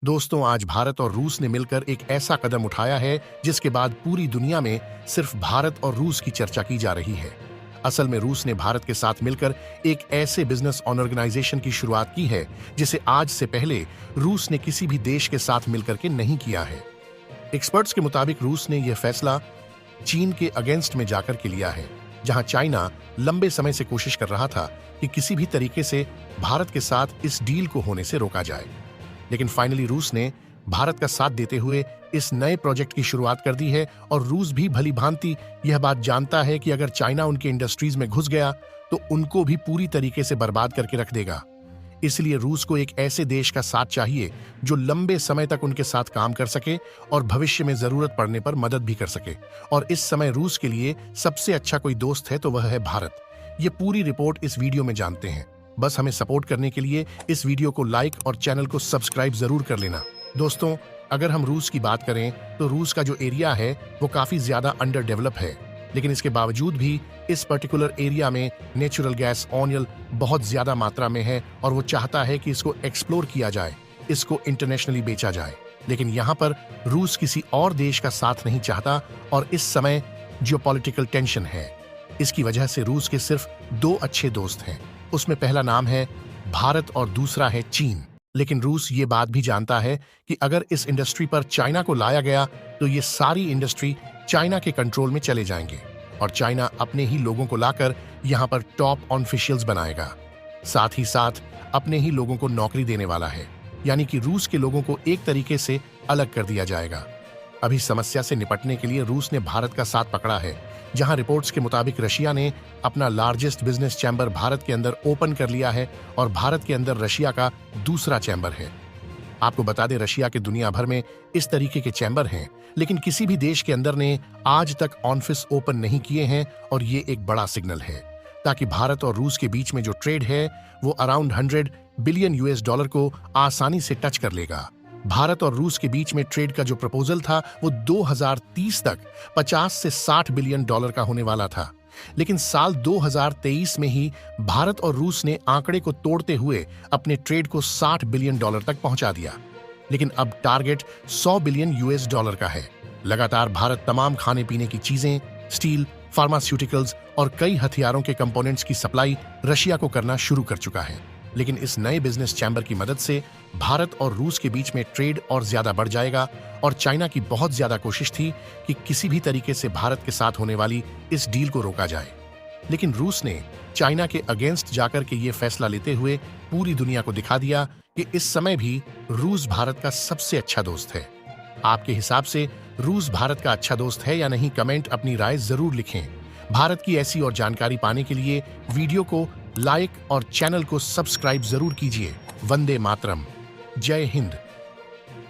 दोस्तों, आज भारत और रूस ने मिलकर एक ऐसा कदम उठाया है जिसके बाद पूरी दुनिया में सिर्फ भारत और रूस की चर्चा की जा रही है। असल में रूस ने भारत के साथ मिलकर एक ऐसे बिजनेस ऑर्गेनाइजेशन की शुरुआत की है जिसे आज से पहले रूस ने किसी भी देश के साथ मिलकर के नहीं किया है। एक्सपर्ट्स के मुताबिक रूस ने यह फैसला चीन के अगेंस्ट में जाकर के लिया है, जहां चाइना लंबे समय से कोशिश कर रहा था कि किसी भी तरीके से भारत के साथ इस डील को होने से रोका जाए। लेकिन फाइनली रूस ने भारत का साथ देते हुए इस नए प्रोजेक्ट की शुरुआत कर दी है और रूस भी भली भांति यह बात जानता है कि अगर चाइना उनके इंडस्ट्रीज में घुस गया तो उनको भी पूरी तरीके से बर्बाद करके रख देगा। इसलिए रूस को एक ऐसे देश का साथ चाहिए जो लंबे समय तक उनके साथ काम कर सके और भविष्य में जरूरत पड़ने पर मदद भी कर सके। और इस समय रूस के लिए सबसे अच्छा कोई दोस्त है तो वह है भारत। ये पूरी रिपोर्ट इस वीडियो में जानते हैं। बस हमें सपोर्ट करने के लिए इस वीडियो को लाइक और चैनल को सब्सक्राइब जरूर कर लेना। दोस्तों, अगर हम रूस की बात करें तो रूस का जो एरिया है वो काफी ज्यादा अंडर डेवलप है, लेकिन इसके बावजूद भी इस पर्टिकुलर एरिया में नेचुरल गैस ऑयल बहुत ज्यादा मात्रा में है और वो चाहता है कि इसको एक्सप्लोर किया जाए, इसको इंटरनेशनली बेचा जाए। लेकिन यहाँ पर रूस किसी और देश का साथ नहीं चाहता और इस समय जियोपॉलिटिकल टेंशन है। इसकी वजह से रूस के सिर्फ दो अच्छे दोस्त हैं। उसमें पहला नाम है भारत और दूसरा है चीन। लेकिन रूस ये बात भी जानता है कि अगर इस इंडस्ट्री पर चाइना को लाया गया तो ये सारी इंडस्ट्री चाइना के कंट्रोल में चले जाएंगे और चाइना अपने ही लोगों को लाकर यहाँ पर टॉप ऑफिशियल्स बनाएगा। साथ ही साथ अपने ही लोगों को नौकरी देने वाला है, यानी कि रूस के लोगों को एक तरीके से अलग कर दिया जाएगा। अभी समस्या से निपटने के लिए रूस ने भारत का साथ पकड़ा है, जहां रिपोर्ट्स के मुताबिक रशिया ने अपना लार्जेस्ट बिजनेस चैम्बर भारत के अंदर ओपन कर लिया है और भारत के अंदर रशिया का दूसरा चैम्बर है। आपको बता दें, रशिया के दुनिया भर में इस तरीके के चैम्बर हैं, लेकिन किसी भी देश के अंदर ने आज तक ऑफिस ओपन नहीं किए हैं और ये एक बड़ा सिग्नल है ताकि भारत और रूस के बीच में जो ट्रेड है वो अराउंड 100 बिलियन US डॉलर को आसानी से टच कर लेगा। भारत और रूस के बीच में ट्रेड का जो प्रपोजल था वो 2030 तक 50 से 60 बिलियन डॉलर का होने वाला था, लेकिन साल 2023 में ही भारत और रूस ने आंकड़े को तोड़ते हुए अपने ट्रेड को 60 बिलियन डॉलर तक पहुंचा दिया। लेकिन अब टारगेट 100 बिलियन US डॉलर का है। लगातार भारत तमाम खाने पीने की चीजें, स्टील, फार्मास्यूटिकल्स और कई हथियारों के कंपोनेंट्स की सप्लाई रशिया को करना शुरू कर चुका है। लेकिन इस नए बिजनेस चैम्बर की मदद से भारत और रूस के बीच में ट्रेड और ज्यादा बढ़ जाएगा और चाइना की बहुत ज्यादा कोशिश थी कि किसी भी तरीके से भारत के साथ होने वाली इस डील को रोका जाए। लेकिन रूस ने चाइना के अगेंस्ट जाकर के ये फैसला लेते हुए पूरी दुनिया को दिखा दिया कि इस समय भी रूस भारत का सबसे अच्छा दोस्त है। आपके हिसाब से रूस भारत का अच्छा दोस्त है या नहीं? कमेंट अपनी राय जरूर लिखें। भारत की ऐसी और जानकारी पाने के लिए वीडियो को लाइक और चैनल को सब्सक्राइब जरूर कीजिए। वंदे मातरम। जय हिंद।